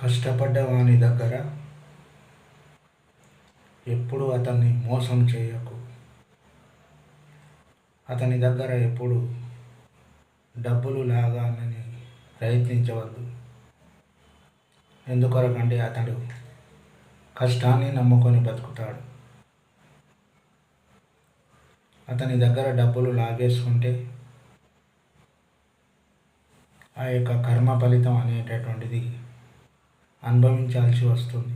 కష్టపడ్డ వాని దగ్గర ఎప్పుడు అతన్ని మోసం చేయకు. అతని దగ్గర ఎప్పుడు డబ్బులు లాగాలని ప్రయత్నించవద్దు. ఎందుకొరకంటే అతడు కష్టాన్ని నమ్ముకొని బతుకుతాడు. అతని దగ్గర డబ్బులు లాగేసుకుంటే ఆ యొక్క కర్మ ఫలితం అనేటటువంటిది అనుభవించాల్సి వస్తుంది.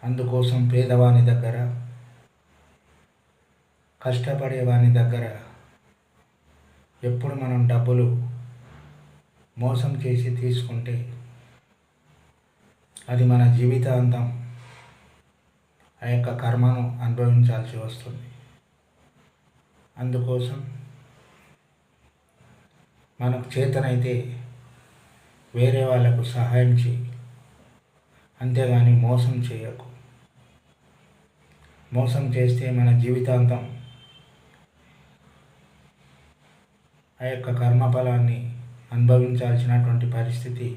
అందుకోసం పేదవాని దగ్గర, కష్టపడేవాని దగ్గర ఎప్పుడు మనం డబ్బులు మోసం చేసి తీసుకుంటే అది మన జీవితాంతం ఆ యొక్క కర్మను అనుభవించాల్సి వస్తుంది. అందుకోసం మనకు చేతనైతే వేరే వాళ్ళకు సహాయం చేయి, అంతేగాని మోసం చేయకు. మోసం చేస్తే మన జీవితాంతం ఆ యొక్క కర్మఫలాన్ని అనుభవించాల్సినటువంటి పరిస్థితి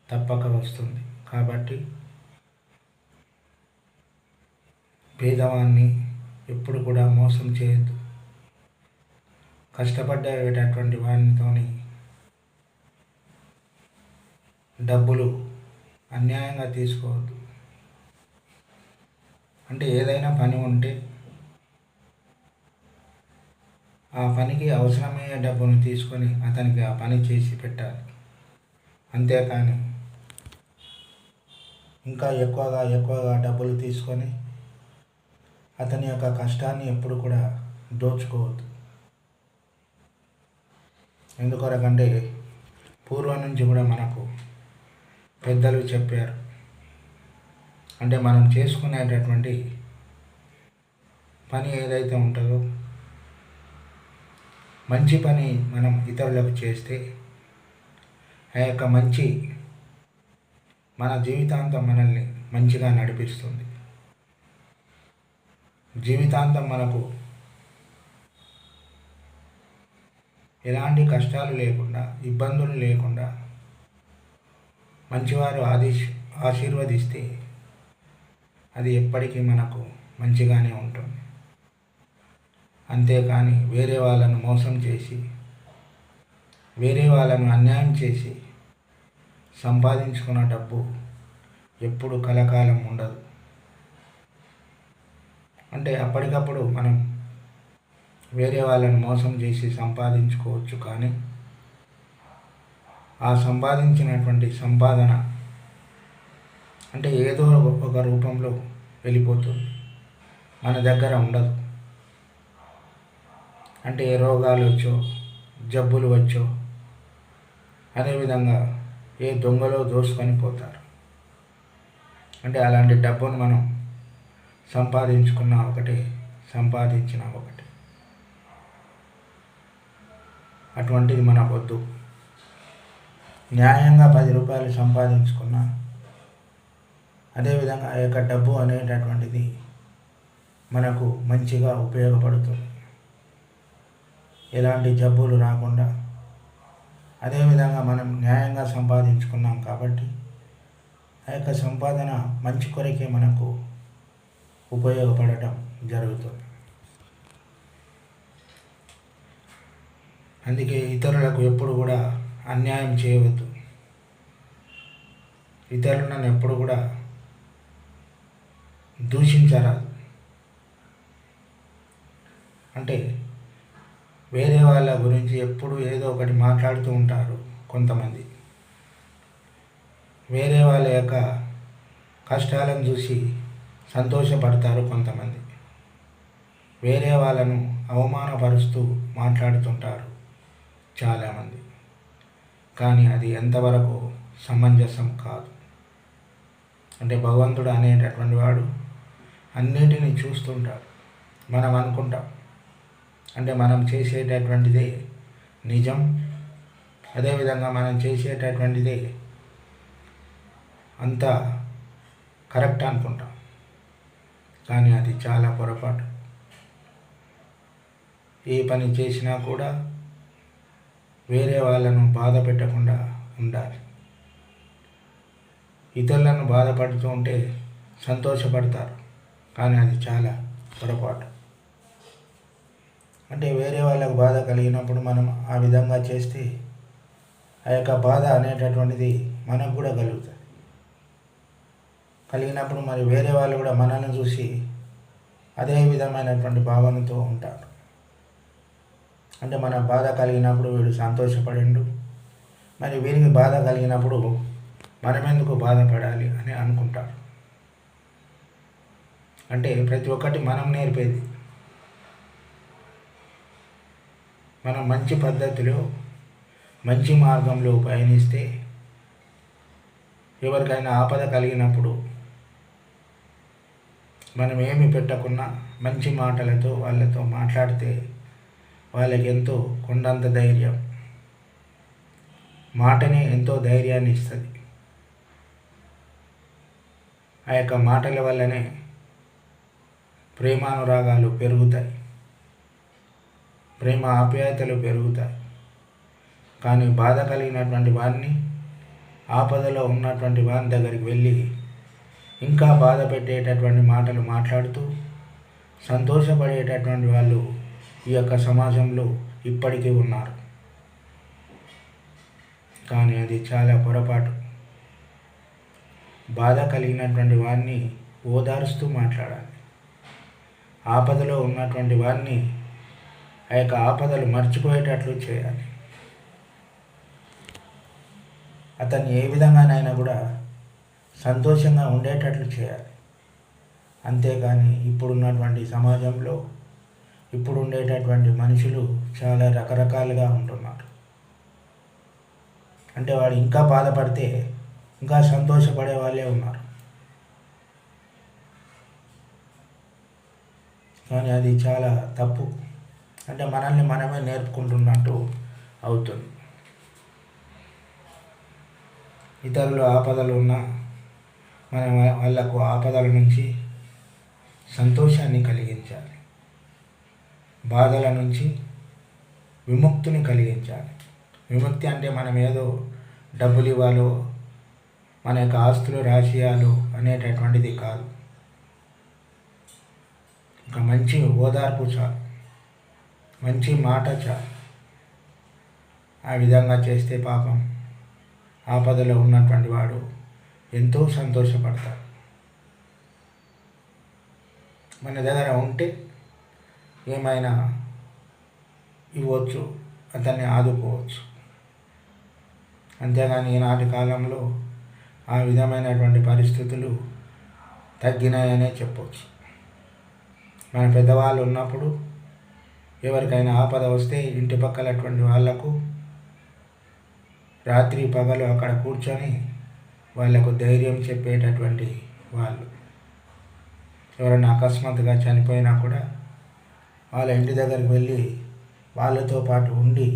తప్పక వస్తుంది. కాబట్టి పేదవాన్ని ఎప్పుడు కూడా మోసం చేయొద్దు. కష్టపడ్డేటటువంటి వానితోని డబ్బులు అన్యాయంగా తీసుకోవద్దు. అంటే ఏదైనా పని ఉంటే ఆ పనికి అవసరమయ్యే డబ్బును తీసుకొని అతనికి ఆ పని చేసి పెట్టాలి. అంతేకాని ఇంకా ఎక్కువగా డబ్బులు తీసుకొని అతని యొక్క కష్టాన్ని ఎప్పుడు కూడా దోచుకోవద్దు. ఎందుకొరకంటే పూర్వం నుంచి కూడా మనకు పెద్దలు చెప్పారు. అంటే మనం చేసుకునేటటువంటి పని ఏదైతే ఉంటుందో, మంచి పని మనం ఇతరులకు చేస్తే ఆ యొక్క మంచి మన జీవితాంతం మనల్ని మంచిగా నడిపిస్తుంది. జీవితాంతం మనకు ఎలాంటి కష్టాలు లేకుండా, ఇబ్బందులు లేకుండా మంచివారు ఆశీర్వదిస్తే అది ఎప్పటికీ మనకు మంచిగానే ఉంటుంది. అంతేకాని వేరే వాళ్ళను మోసం చేసి, వేరే వాళ్ళను అన్యాయం చేసి సంపాదించుకున్న డబ్బు ఎప్పుడు కలకాలం ఉండదు. అంటే అప్పటికప్పుడు మనం వేరే వాళ్ళని మోసం చేసి సంపాదించుకోవచ్చు, కానీ ఆ సంపాదించినటువంటి సంపాదన అంటే ఏదో ఒక రూపంలో వెళ్ళిపోతుంది, మన దగ్గర ఉండదు. అంటే ఏ రోగాలు వచ్చో, జబ్బులు వచ్చో, అదేవిధంగా ఏ దొంగలో దోసుకొని పోతారు. అంటే అలాంటి డబ్బును మనం సంపాదించుకున్న ఒకటే, సంపాదించిన ఒకటే. అటువంటిది మనకు వద్దు. న్యాయంగా 10 రూపాయలు సంపాదించుకున్నా, అదేవిధంగా ఆ యొక్క డబ్బు అనేటటువంటిది మనకు మంచిగా ఉపయోగపడుతుంది. ఎలాంటి జబ్బులు రాకుండా, అదేవిధంగా మనం న్యాయంగా సంపాదించుకున్నాం కాబట్టి ఆ యొక్క సంపాదన మంచి కొరకే మనకు ఉపయోగపడటం జరుగుతుంది. అందుకే ఇతరులకు ఎప్పుడు కూడా అన్యాయం చేయవద్దు. ఇతరులను ఎప్పుడు కూడా దూషించరాదు. అంటే వేరే వాళ్ళ గురించి ఎప్పుడు ఏదో ఒకటి మాట్లాడుతూ ఉంటారు కొంతమంది. వేరే వాళ్ళ యొక్క కష్టాలను చూసి సంతోషపడతారు కొంతమంది. వేరే వాళ్ళను అవమానపరుస్తూ మాట్లాడుతుంటారు చాలామంది. కానీ అది ఎంతవరకు సమంజసం కాదు. అంటే భగవంతుడు అనేటటువంటి వాడు అన్నిటినీ చూస్తుంటాడు. మనం అనుకుంటాం అంటే మనం చేసేటటువంటిదే నిజం, అదేవిధంగా మనం చేసేటటువంటిదే అంతా కరెక్ట్ అనుకుంటాం, కానీ అది చాలా పొరపాటు. ఏ పని చేసినా కూడా వేరే వాళ్ళను బాధ పెట్టకుండా ఉండాలి. ఇతరులను బాధపడుతూ ఉంటే సంతోషపడతారు, కానీ అది చాలా పొరపాటు. అంటే వేరే వాళ్ళకు బాధ కలిగినప్పుడు మనం ఆ విధంగా చేస్తే ఆ యొక్క బాధ అనేటటువంటిది మనకు కూడా కలుగుతుంది. కలిగినప్పుడు మరి వేరే వాళ్ళు కూడా మనల్ని చూసి అదే విధమైనటువంటి భావనతో ఉంటారు. అంటే మన బాధ కలిగినప్పుడు వీడు సంతోషపడిండు, మరి వీరికి బాధ కలిగినప్పుడు మనమెందుకు బాధపడాలి అని అనుకుంటారు. అంటే ప్రతి ఒక్కటి మనం నేర్పేది. మనం మంచి పద్ధతిలో మంచి మార్గంలో పయనిస్తే ఎవరికైనా ఆపద కలిగినప్పుడు మనం ఏమి పెట్టకున్నా మంచి మాటలతో వాళ్ళతో మాట్లాడితే వాళ్ళకి ఎంతో కొండంత ధైర్యం, మాటనే ఎంతో ధైర్యాన్ని ఇస్తుంది. ఆ యొక్క మాటల వల్లనే ప్రేమానురాగాలు పెరుగుతాయి, ప్రేమ ఆప్యాయతలు పెరుగుతాయి. కానీ బాధ కలిగినటువంటి వారిని, ఆపదలో ఉన్నటువంటి వారి దగ్గరికి వెళ్ళి ఇంకా బాధ పెట్టేటటువంటి మాటలు మాట్లాడుతూ సంతోషపడేటటువంటి వాళ్ళు ఈ యొక్క సమాజంలో ఇప్పటికీ ఉన్నారు. కానీ అది చాలా పొరపాటు. బాధ కలిగినటువంటి వారిని ఓదారుస్తూ మాట్లాడాలి. ఆపదలో ఉన్నటువంటి వారిని ఆ యొక్క ఆపదలు మర్చిపోయేటట్లు చేయాలి. అతన్ని ఏ విధంగానైనా కూడా సంతోషంగా ఉండేటట్లు చేయాలి. అంతేగాని ఇప్పుడున్నటువంటి సమాజంలో ఇప్పుడు ఉండేటటువంటి మనుషులు చాలా రకరకాలుగా ఉంటున్నారు. అంటే వాడు ఇంకా బాధపడితే ఇంకా సంతోషపడే వాళ్ళే ఉన్నారు. కానీ అది చాలా తప్పు. అంటే మనల్ని మనమే నేర్పుకుంటున్నట్టు అవుతుంది. ఇతరులు ఆపదలు ఉన్నా మనం వాళ్ళకు ఆపదల నుంచి సంతోషాన్ని కలిగించాలి, బాధల నుంచి విముక్తిని కలిగించాలి. విముక్తి అంటే మనం ఏదో డబ్బులు ఇవ్వాలో మన యొక్క ఆస్తులు రాసియాలు అనేటటువంటిది కాదు. ఒక మంచి ఓదార్పు చాలు, మంచి మాట చాలు. ఆ విధంగా చేస్తే పాపం ఆపదలో ఉన్నటువంటి వాడు ఎంతో సంతోషపడతాడు. మన దగ్గర ఉంటే ఏమైనా ఇవ్వచ్చు, అతన్ని ఆదుకోవచ్చు. అంతేగాని ఈనాటి కాలంలో ఆ విధమైనటువంటి పరిస్థితులు తగ్గినాయనే చెప్పవచ్చు. మన పెద్దవాళ్ళు ఉన్నప్పుడు ఎవరికైనా ఆపద వస్తే ఇంటి పక్కలటువంటి వాళ్లకు రాత్రి పగలు అక్కడ కూర్చొని వాళ్లకు ధైర్యం చెప్పేటటువంటి వాళ్ళు. ఎవరైనా అకస్మాత్తుగా చనిపోయినా కూడా వాళ్ళ ఇంటి దగ్గరికి వెళ్ళి వాళ్ళతో పాటు ఉండి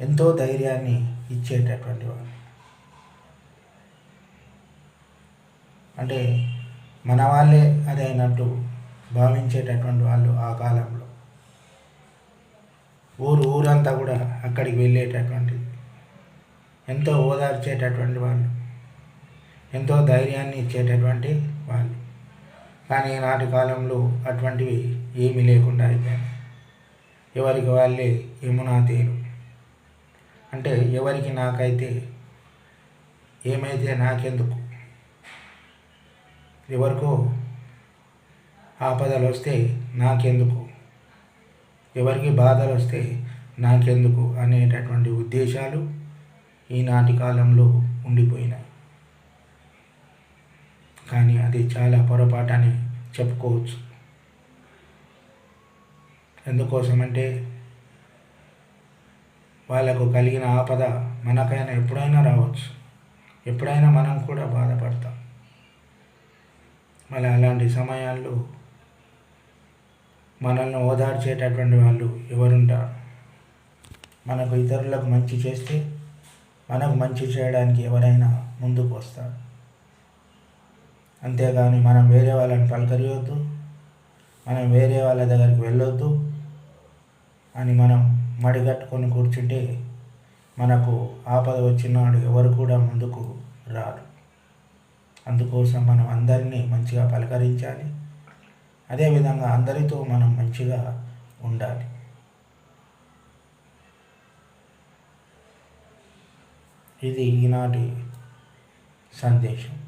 ఎంతో ధైర్యాన్ని ఇచ్చేటటువంటి వాళ్ళు. అంటే మన వాళ్ళే అదైనట్టు భావించేటటువంటి వాళ్ళు ఆ కాలంలో. ఊరంతా కూడా అక్కడికి వెళ్ళేటటువంటిది. ఎంతో ఓదార్చేటటువంటి వాళ్ళు, ఎంతో ధైర్యాన్ని ఇచ్చేటటువంటి వాళ్ళు. కానీ ఈనాటి కాలంలో అటువంటివి ఏమీ లేకుండా అయిపోయాయి. ఎవరికి వాళ్ళే యమునా తీరు. అంటే ఎవరికి నాకైతే ఏమైతే నాకెందుకు, ఎవరికో ఆపదలు వస్తే నాకెందుకు, ఎవరికి బాధలు వస్తే నాకెందుకు అనేటటువంటి ఉద్దేశాలు ఈనాటి కాలంలో ఉండిపోయినాయి. కానీ అది చాలా పొరపాటని చెప్పుకోవచ్చు. ఎందుకోసమంటే వాళ్ళకు కలిగిన ఆపద మనకైనా ఎప్పుడైనా రావచ్చు, ఎప్పుడైనా మనం కూడా బాధపడతాం. మళ్ళీ అలాంటి సమయాల్లో మనల్ని ఓదార్చేటటువంటి వాళ్ళు ఎవరుంటారు? మనకు ఇతరులకు మంచి చేస్తే మనకు మంచి చేయడానికి ఎవరైనా ముందుకు వస్తారు. అంతేగాని మనం వేరే వాళ్ళని పలకరియొద్దు, మనం వేరే వాళ్ళ దగ్గరికి వెళ్ళొద్దు అని మనం మడిగట్టుకొని కూర్చుంటే మనకు ఆపద వచ్చినాడు ఎవరు కూడా ముందుకు రారు. అందుకోసం మనం అందరినీ మంచిగా పలకరించాలి. అదేవిధంగా అందరితో మనం మంచిగా ఉండాలి. ఇది ఈనాటి సందేశం.